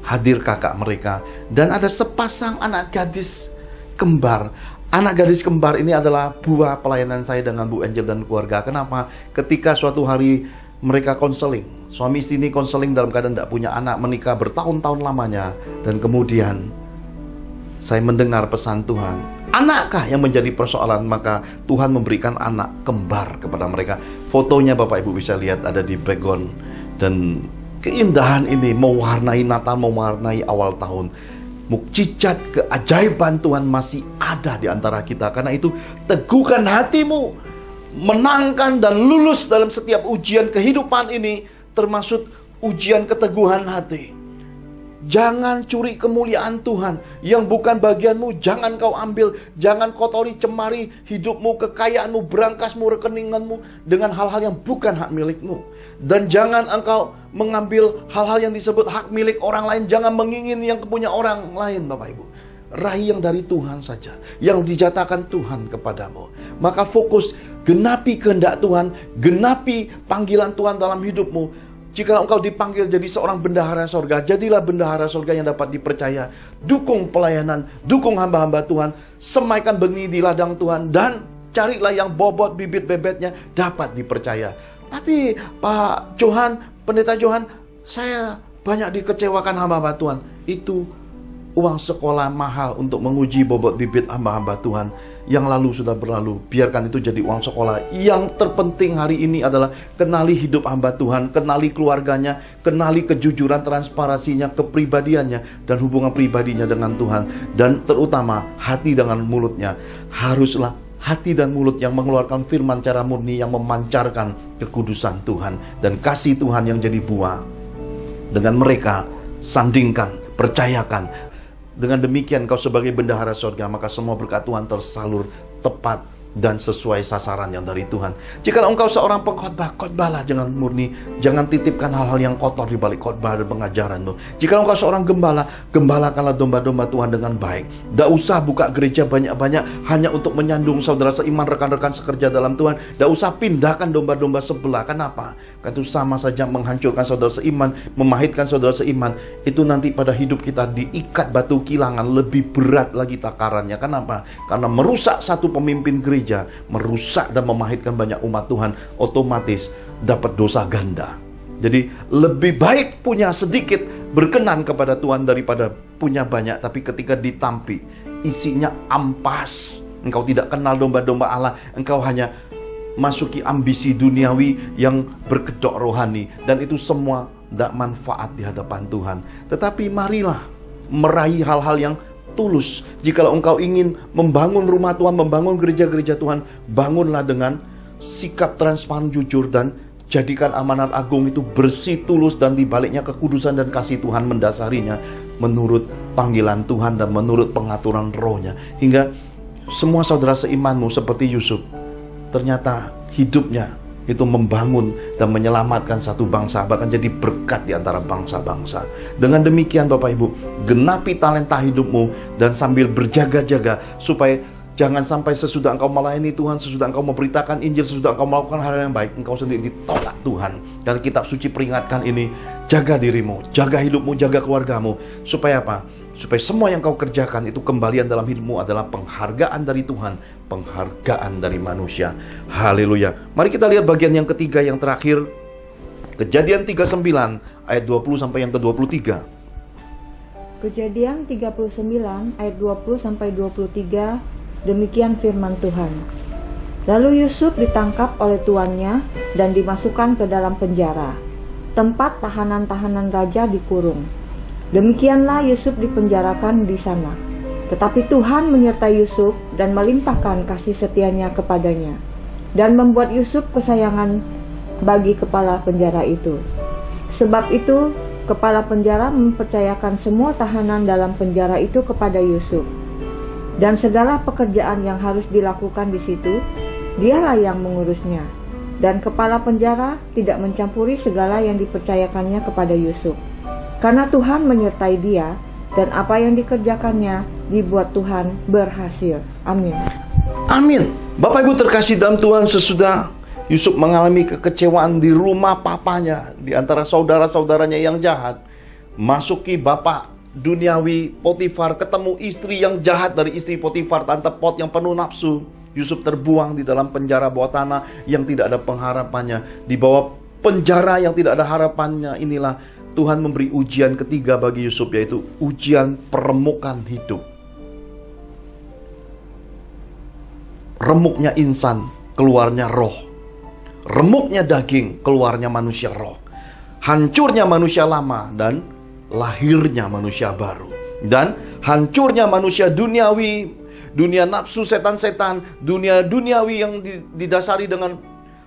[SPEAKER 4] hadir kakak mereka. Dan ada sepasang anak gadis kembar. Anak gadis kembar ini adalah buah pelayanan saya dengan Bu Angel dan keluarga. Kenapa? Ketika suatu hari mereka konseling, suami istri ini konseling dalam keadaan tidak punya anak, menikah bertahun-tahun lamanya, dan kemudian saya mendengar pesan Tuhan, anakkah yang menjadi persoalan? Maka Tuhan memberikan anak kembar kepada mereka. Fotonya Bapak Ibu bisa lihat ada di background. Dan keindahan ini mewarnai Natal, mewarnai awal tahun. Mukjizat keajaiban Tuhan masih ada di antara kita. Karena itu teguhkan hatimu, menangkan dan lulus dalam setiap ujian kehidupan ini, termasuk ujian keteguhan hati. Jangan curi kemuliaan Tuhan yang bukan bagianmu, jangan kau ambil. Jangan kotori, cemari hidupmu, kekayaanmu, berangkasmu, rekeninganmu dengan hal-hal yang bukan hak milikmu. Dan jangan engkau mengambil hal-hal yang disebut hak milik orang lain. Jangan mengingin yang punya orang lain, Bapak Ibu. Raih yang dari Tuhan saja, yang dijatakan Tuhan kepadamu. Maka fokus, genapi kehendak Tuhan, genapi panggilan Tuhan dalam hidupmu. Jika engkau dipanggil jadi seorang bendahara sorga, jadilah bendahara sorga yang dapat dipercaya. Dukung pelayanan, dukung hamba-hamba Tuhan, semaikan benih di ladang Tuhan, dan carilah yang bobot bibit bebetnya dapat dipercaya. Tapi Pak Johan, Pendeta Johan, saya banyak dikecewakan hamba-hamba Tuhan. Itu uang sekolah mahal untuk menguji bobot bibit hamba-hamba Tuhan. Yang lalu sudah berlalu, biarkan itu jadi uang sekolah. Yang terpenting hari ini adalah kenali hidup hamba Tuhan, kenali keluarganya, kenali kejujuran, transparansinya, kepribadiannya, dan hubungan pribadinya dengan Tuhan. Dan terutama hati dengan mulutnya. Haruslah hati dan mulut yang mengeluarkan firman cara murni, yang memancarkan kekudusan Tuhan dan kasih Tuhan yang jadi buah. Dengan mereka, sandingkan, percayakan. Dengan demikian kau sebagai bendahara surga, maka semua berkat Tuhan tersalur tepat dan sesuai sasaran yang dari Tuhan. Jika engkau seorang pengkhotbah, khotbahlah dengan murni. Jangan titipkan hal-hal yang kotor di balik khotbah dan pengajaranmu. Jika engkau seorang gembala, gembalakanlah domba-domba Tuhan dengan baik. Tidak usah buka gereja banyak-banyak hanya untuk menyandung saudara seiman, rekan-rekan sekerja dalam Tuhan. Tidak usah pindahkan domba-domba sebelah. Kenapa? Karena itu sama saja menghancurkan saudara seiman, memahitkan saudara seiman. Itu nanti pada hidup kita diikat batu kilangan, lebih berat lagi takarannya. Kenapa? Karena merusak satu pemimpin gereja, merusak dan memahitkan banyak umat Tuhan, otomatis dapat dosa ganda. Jadi lebih baik punya sedikit, berkenan kepada Tuhan, daripada punya banyak tapi ketika ditampi isinya ampas. Engkau tidak kenal domba-domba Allah, engkau hanya masuki ambisi duniawi yang berkedok rohani, dan itu semua tidak manfaat di hadapan Tuhan. Tetapi marilah meraih hal-hal yang tulus. Jikalau engkau ingin membangun rumah Tuhan, membangun gereja-gereja Tuhan, bangunlah dengan sikap transparan, jujur, dan jadikan amanat agung itu bersih, tulus, dan dibaliknya kekudusan dan kasih Tuhan mendasarinya menurut panggilan Tuhan dan menurut pengaturan rohnya. Hingga semua saudara seimanmu seperti Yusuf, ternyata hidupnya itu membangun dan menyelamatkan satu bangsa, bahkan jadi berkat di antara bangsa-bangsa. Dengan demikian Bapak Ibu, genapi talenta hidupmu dan sambil berjaga-jaga supaya jangan sampai sesudah engkau melayani Tuhan, sesudah engkau memberitakan Injil, sesudah engkau melakukan hal yang baik, engkau sendiri ditolak Tuhan. Dan kitab suci peringatkan ini, jaga dirimu, jaga hidupmu, jaga keluargamu. Supaya apa? Supaya semua yang kau kerjakan itu kembalian dalam hidupmu adalah penghargaan dari Tuhan, penghargaan dari manusia. Haleluya. Mari kita lihat bagian yang ketiga, yang terakhir. Kejadian 39 ayat 20 sampai yang ke-23.
[SPEAKER 3] Kejadian 39 ayat 20 sampai 23. Demikian firman Tuhan. Lalu Yusuf ditangkap oleh tuannya dan dimasukkan ke dalam penjara, tempat tahanan-tahanan raja dikurung. Demikianlah Yusuf dipenjarakan di sana. Tetapi Tuhan menyertai Yusuf dan melimpahkan kasih setianya kepadanya, dan membuat Yusuf kesayangan bagi kepala penjara itu. Sebab itu, kepala penjara mempercayakan semua tahanan dalam penjara itu kepada Yusuf. Dan segala pekerjaan yang harus dilakukan di situ, dialah yang mengurusnya. Dan kepala penjara tidak mencampuri segala yang dipercayakannya kepada Yusuf. Karena Tuhan menyertai dia, dan apa yang dikerjakannya dibuat Tuhan berhasil. Amin.
[SPEAKER 4] Amin. Bapak Ibu terkasih dalam Tuhan, sesudah Yusuf mengalami kekecewaan di rumah papanya, di antara saudara-saudaranya yang jahat, masuki bapak duniawi Potifar, ketemu istri yang jahat dari istri Potifar, tante Pot yang penuh nafsu. Yusuf terbuang di dalam penjara bawah tanah yang tidak ada pengharapannya. Di bawah penjara yang tidak ada harapannya inilah Tuhan memberi ujian ketiga bagi Yusuf, yaitu ujian peremukan hidup. Remuknya insan, keluarnya roh. Remuknya daging, keluarnya manusia roh. Hancurnya manusia lama dan lahirnya manusia baru. Dan hancurnya manusia duniawi, dunia nafsu setan-setan, dunia duniawi yang didasari dengan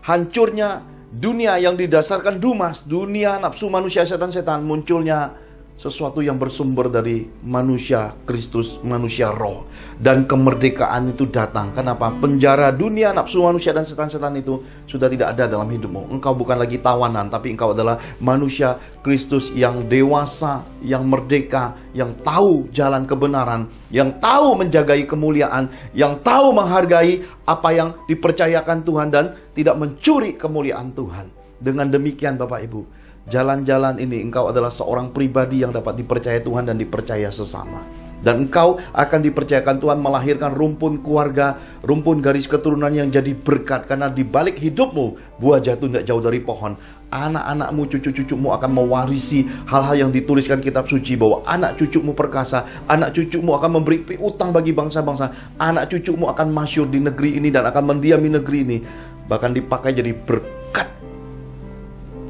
[SPEAKER 4] hancurnya dunia yang didasarkan dumas, dunia nafsu manusia setan-setan, munculnya sesuatu yang bersumber dari manusia Kristus, manusia roh. Dan kemerdekaan itu datang. Kenapa? Penjara dunia nafsu manusia dan setan-setan itu sudah tidak ada dalam hidupmu. Engkau bukan lagi tawanan, tapi engkau adalah manusia Kristus yang dewasa, yang merdeka, yang tahu jalan kebenaran, yang tahu menjagai kemuliaan, yang tahu menghargai apa yang dipercayakan Tuhan dan tidak mencuri kemuliaan Tuhan. Dengan demikian Bapak Ibu, jalan-jalan ini engkau adalah seorang pribadi yang dapat dipercaya Tuhan dan dipercaya sesama. Dan engkau akan dipercayakan Tuhan melahirkan rumpun keluarga, rumpun garis keturunan yang jadi berkat. Karena di balik hidupmu, buah jatuh tidak jauh dari pohon. Anak-anakmu, cucu-cucumu akan mewarisi hal-hal yang dituliskan kitab suci. Bahwa anak cucumu perkasa, anak cucumu akan memberi piutang bagi bangsa-bangsa. Anak cucumu akan masyhur di negeri ini dan akan mendiami negeri ini. Bahkan dipakai jadi berkat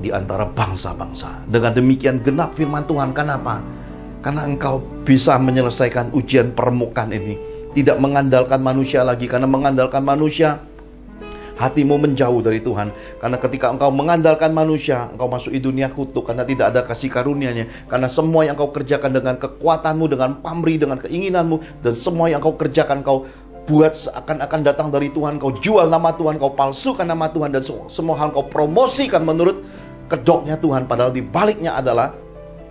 [SPEAKER 4] di antara bangsa-bangsa. Dengan demikian genap firman Tuhan. Kenapa? Karena engkau bisa menyelesaikan ujian permukaan ini. Tidak mengandalkan manusia lagi. Karena mengandalkan manusia, hatimu menjauh dari Tuhan. Karena ketika engkau mengandalkan manusia, engkau masuk di dunia kutuk. Karena tidak ada kasih karunia-Nya. Karena semua yang engkau kerjakan dengan kekuatanmu, dengan pamrih, dengan keinginanmu, dan semua yang engkau kerjakan, engkau buat seakan-akan datang dari Tuhan. Kau jual nama Tuhan, kau palsukan nama Tuhan, dan semua hal kau promosikan menurut kedoknya Tuhan. Padahal di baliknya adalah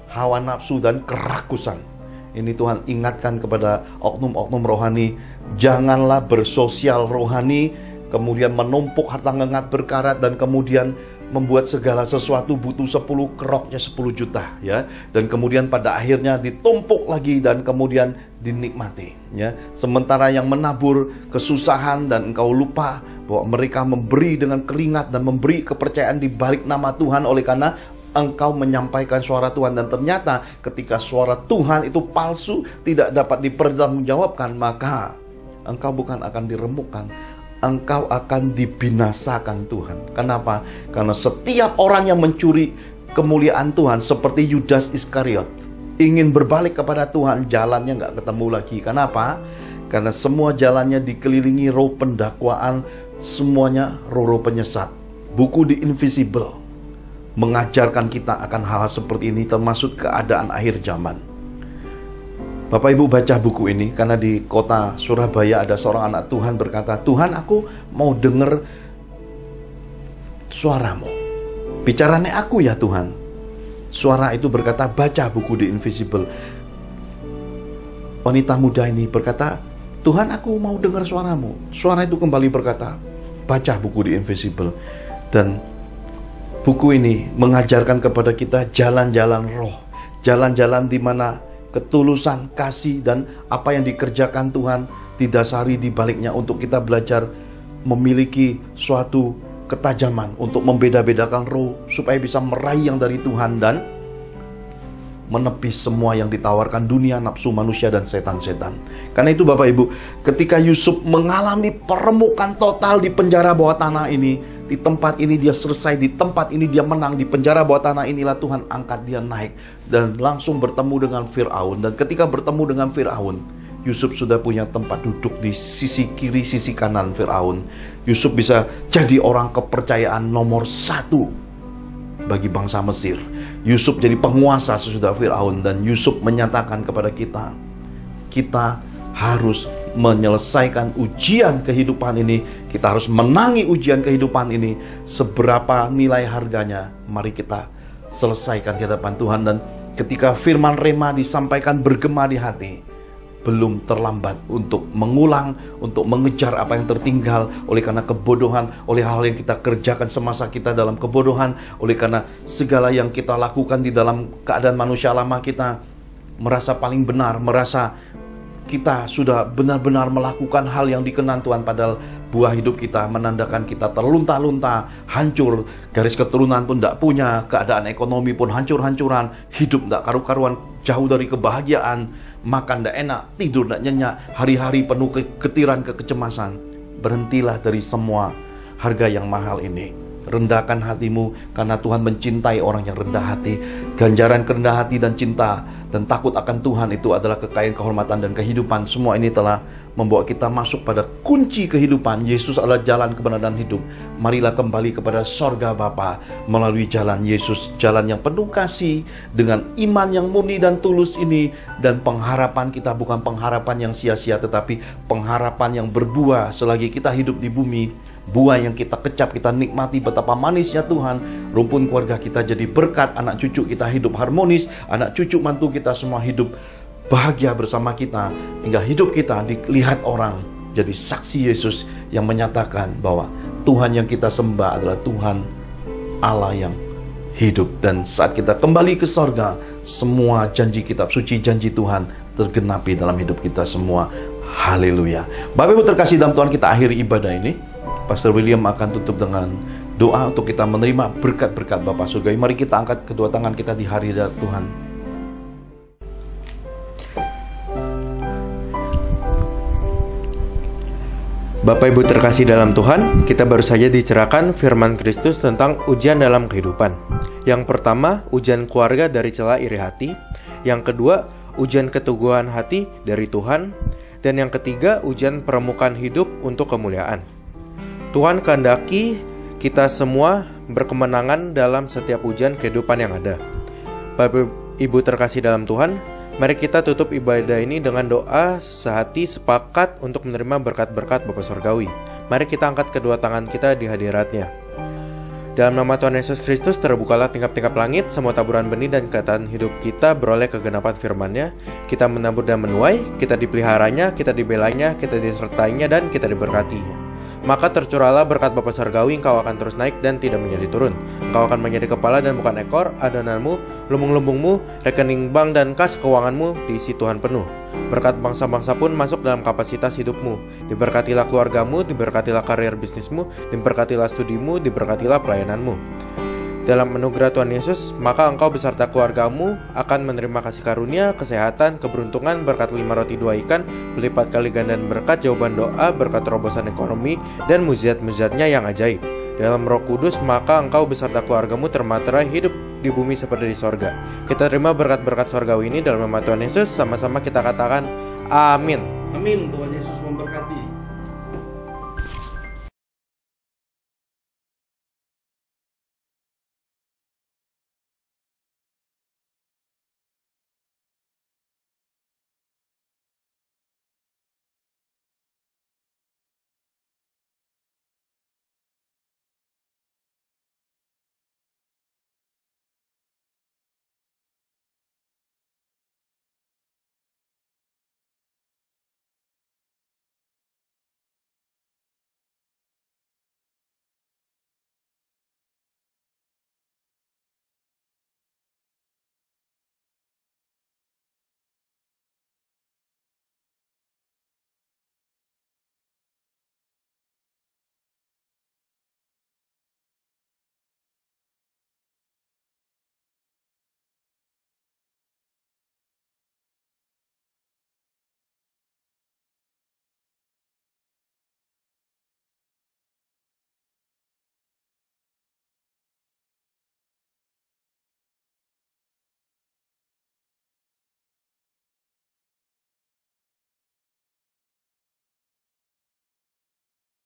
[SPEAKER 4] hawa nafsu dan kerakusan. Ini Tuhan ingatkan kepada oknum-oknum rohani. Janganlah bersosial rohani, kemudian menumpuk harta ngengat berkarat, dan kemudian membuat segala sesuatu butuh 10 keroknya 10 juta, ya. Dan kemudian pada akhirnya ditumpuk lagi dan kemudian dinikmati, ya. Sementara yang menabur kesusahan dan engkau lupa bahwa mereka memberi dengan keringat dan memberi kepercayaan di balik nama Tuhan. Oleh karena engkau menyampaikan suara Tuhan, dan ternyata ketika suara Tuhan itu palsu, tidak dapat dipertanggungjawabkan, maka engkau bukan akan diremukkan, engkau akan dibinasakan Tuhan. Kenapa? Karena setiap orang yang mencuri kemuliaan Tuhan, seperti Yudas Iskariot, ingin berbalik kepada Tuhan, jalannya nggak ketemu lagi. Kenapa? Karena semua jalannya dikelilingi roh pendakwaan, semuanya roh-roh penyesat. Buku The Invisible mengajarkan kita akan hal-hal seperti ini, termasuk keadaan akhir zaman. Bapak Ibu baca buku ini, karena di kota Surabaya ada seorang anak Tuhan berkata, Tuhan, aku mau dengar suaramu. Bicaranya aku ya Tuhan. Suara itu berkata, baca buku The Invisible. Wanita muda ini berkata, Tuhan, aku mau dengar suaramu. Suara itu kembali berkata, baca buku The Invisible. Dan buku ini mengajarkan kepada kita jalan-jalan roh. Jalan-jalan di mana ketulusan, kasih, dan apa yang dikerjakan Tuhan didasari di baliknya untuk kita belajar memiliki suatu ketajaman untuk membeda-bedakan roh supaya bisa meraih yang dari Tuhan dan menepis semua yang ditawarkan dunia, nafsu manusia, dan setan-setan. Karena itu Bapak Ibu, ketika Yusuf mengalami peremukan total di penjara bawah tanah ini, di tempat ini dia selesai, di tempat ini dia menang, di penjara bawah tanah inilah Tuhan angkat dia naik dan langsung bertemu dengan Firaun. Dan ketika bertemu dengan Firaun, Yusuf sudah punya tempat duduk di sisi kiri, sisi kanan Firaun. Yusuf bisa jadi orang kepercayaan nomor 1 bagi bangsa Mesir. Yusuf jadi penguasa sesudah Firaun, dan Yusuf menyatakan kepada kita, kita harus menyelesaikan ujian kehidupan ini. Kita harus menangi ujian kehidupan ini. Seberapa nilai harganya, mari kita selesaikan di hadapan Tuhan. Dan ketika firman rema disampaikan bergema di hati, belum terlambat untuk mengulang, untuk mengejar apa yang tertinggal oleh karena kebodohan, oleh hal yang kita kerjakan semasa kita dalam kebodohan, oleh karena segala yang kita lakukan di dalam keadaan manusia lama kita. merasa paling benar, merasa kita sudah benar-benar melakukan hal yang dikenan Tuhan, padahal buah hidup kita menandakan kita terlunta-lunta, hancur, garis keturunan pun tidak punya, keadaan ekonomi pun hancur-hancuran, hidup tidak karu-karuan, jauh dari kebahagiaan, makan tidak enak, tidur tidak nyenyak, hari-hari penuh kegetiran, kecemasan. Berhentilah dari semua harga yang mahal ini. Rendahkan hatimu, karena Tuhan mencintai orang yang rendah hati. Ganjaran kerendahan hati dan cinta dan takut akan Tuhan itu adalah kekayaan, kehormatan, dan kehidupan. Semua ini telah membawa kita masuk pada kunci kehidupan. Yesus adalah jalan, kebenaran, dan hidup. Marilah kembali kepada sorga Bapa melalui jalan Yesus, jalan yang penuh kasih, dengan iman yang murni dan tulus ini. Dan pengharapan kita bukan pengharapan yang sia-sia, tetapi pengharapan yang berbuah selagi kita hidup di bumi. Buah yang kita kecap, kita nikmati betapa manisnya Tuhan. Rumpun keluarga kita jadi berkat, anak cucu kita hidup harmonis, anak cucu mantu kita semua hidup bahagia bersama kita, hingga hidup kita dilihat orang jadi saksi Yesus yang menyatakan bahwa Tuhan yang kita sembah adalah Tuhan Allah yang hidup. Dan saat kita kembali ke sorga, semua janji kitab suci, janji Tuhan tergenapi dalam hidup kita semua. Haleluya. Bapak Ibu terkasih dalam Tuhan, kita akhiri ibadah ini. Pastor William akan tutup dengan doa untuk kita menerima berkat-berkat Bapa Surgawi. Mari kita angkat kedua tangan kita di hadirat Tuhan.
[SPEAKER 1] Bapak Ibu terkasih dalam Tuhan, kita baru saja dicerahkan firman Kristus tentang ujian dalam kehidupan. Yang pertama, ujian keluarga dari celah iri hati. Yang kedua, ujian keteguhan hati dari Tuhan. Dan yang ketiga, ujian permukaan hidup untuk kemuliaan. Tuhan kehendaki kita semua berkemenangan dalam setiap ujian kehidupan yang ada. Bapak Ibu terkasih dalam Tuhan, mari kita tutup ibadah ini dengan doa sehati sepakat untuk menerima berkat-berkat Bapa Surgawi. Mari kita angkat kedua tangan kita di hadiratnya. Dalam nama Tuhan Yesus Kristus, terbukalah tingkap-tingkap langit, semua taburan benih dan kataan hidup kita beroleh kegenapan firman-Nya. Kita menabur dan menuai, kita dipeliharanya, kita dibelanya, kita disertainya, dan kita diberkatinya. Maka tercurahlah berkat Bapa Surgawi, engkau akan terus naik dan tidak menjadi turun. Engkau akan menjadi kepala dan bukan ekor, adonanmu, lumbung-lumbungmu, rekening bank dan kas keuanganmu diisi Tuhan penuh. Berkat bangsa-bangsa pun masuk dalam kapasitas hidupmu. Diberkatilah keluargamu, diberkatilah karir bisnismu, diberkatilah studimu, diberkatilah pelayananmu. Dalam anugerah Tuhan Yesus, maka engkau beserta keluargamu akan menerima kasih karunia, kesehatan, keberuntungan, berkat 5 roti 2 ikan, berlipat kali ganda berkat, jawaban doa, berkat terobosan ekonomi, dan mujizat-mujizatnya yang ajaib. Dalam Roh Kudus, maka engkau beserta keluargamu termaterai hidup di bumi seperti di sorga. Kita terima berkat-berkat sorgawi ini dalam nama Tuhan Yesus, sama-sama kita katakan amin.
[SPEAKER 4] Amin. Tuhan Yesus memberkati.